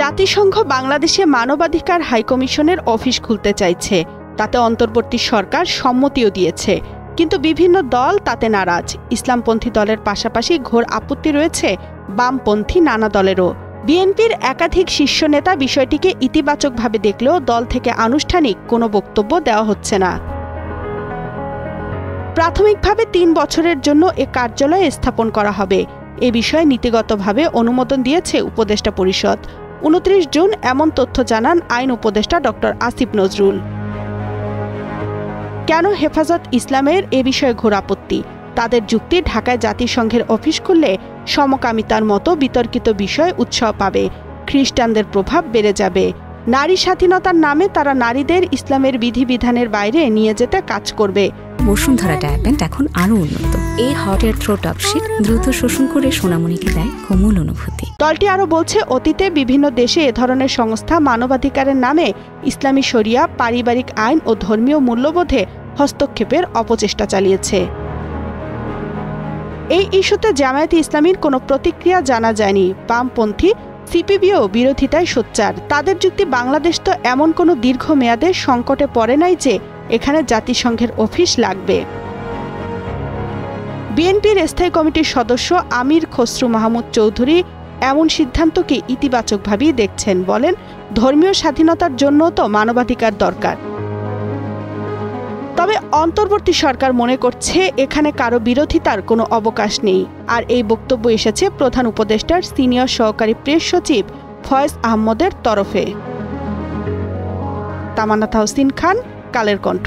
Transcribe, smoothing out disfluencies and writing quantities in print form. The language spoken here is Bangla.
জাতিসংঘ বাংলাদেশে মানবাধিকার হাইকমিশনের অফিস খুলতে চাইছে, তাতে অন্তর্বর্তী সরকার সম্মতিও দিয়েছে। কিন্তু বিভিন্ন দল তাতে নারাজ। ইসলামপন্থী দলের পাশাপাশি ঘোর আপত্তি রয়েছে বামপন্থী নানা দলেরও। বিএনপির একাধিক শীর্ষ নেতা বিষয়টিকে ইতিবাচকভাবে দেখলেও দল থেকে আনুষ্ঠানিক কোনো বক্তব্য দেওয়া হচ্ছে না। প্রাথমিকভাবে ৩ বছরের জন্য এ কার্যালয় স্থাপন করা হবে। এ বিষয়ে নীতিগতভাবে অনুমোদন দিয়েছে উপদেষ্টা পরিষদ। ২৯ জুন এমন তথ্য জানান আইন উপদেষ্টা ডক্টর আসিফ নজরুল। কেন হেফাজত ইসলামের এ বিষয়ে ঘোর আপত্তি? তাদের যুক্তি, ঢাকায় জাতিসংঘের অফিস খুললে সমকামিতার মতো বিতর্কিত বিষয় উৎসাহ পাবে, খ্রিস্টানদের প্রভাব বেড়ে যাবে। নারী স্বাধীনতার নামে তারা নারীদের ইসলামের বিধিবিধানের বাইরে নিয়ে যেতে কাজ করবে। বসুন্ধরা ডায়াপেন্ট এখন আরো উন্নত। এই হট এয়ার থ্রো টপশিট দ্রুত শোষণ করে সোনামণিকে দেয় কোমল অনুভূতি। দলটি আরও বলছে, অতীতে বিভিন্ন দেশে এ ধরনের সংস্থা মানবাধিকারের নামে ইসলামী শরিয়া, পারিবারিক আইন ও ধর্মীয় মূল্যবোধে হস্তক্ষেপের অপচেষ্টা চালিয়েছে। এই ইস্যুতে জামায়াতে ইসলামীর কোনো প্রতিক্রিয়া জানা যায়নি। বামপন্থী সিপিবিও বিরোধিতায় সোচ্চার। তাদের যুক্তি, বাংলাদেশ তো এমন কোনো দীর্ঘমেয়াদের সংকটে পড়ে নাই যে এখানে জাতিসংঘের অফিস লাগবে। বিএনপির স্থায়ী কমিটির সদস্য আমির খসরু মাহমুদ চৌধুরী এমন সিদ্ধান্তকে ইতিবাচকভাবেই দেখছেন। বলেন, ধর্মীয় স্বাধীনতার জন্য তো মানবাধিকার দরকার। তবে অন্তর্বর্তী সরকার মনে করছে এখানে কারো বিরোধিতার কোনো অবকাশ নেই। আর এই বক্তব্য এসেছে প্রধান উপদেষ্টার সিনিয়র সহকারী প্রেস সচিব ফয়েজ আহমদের তরফে। তামান্না তাহসিন খান, কালের কণ্ঠ।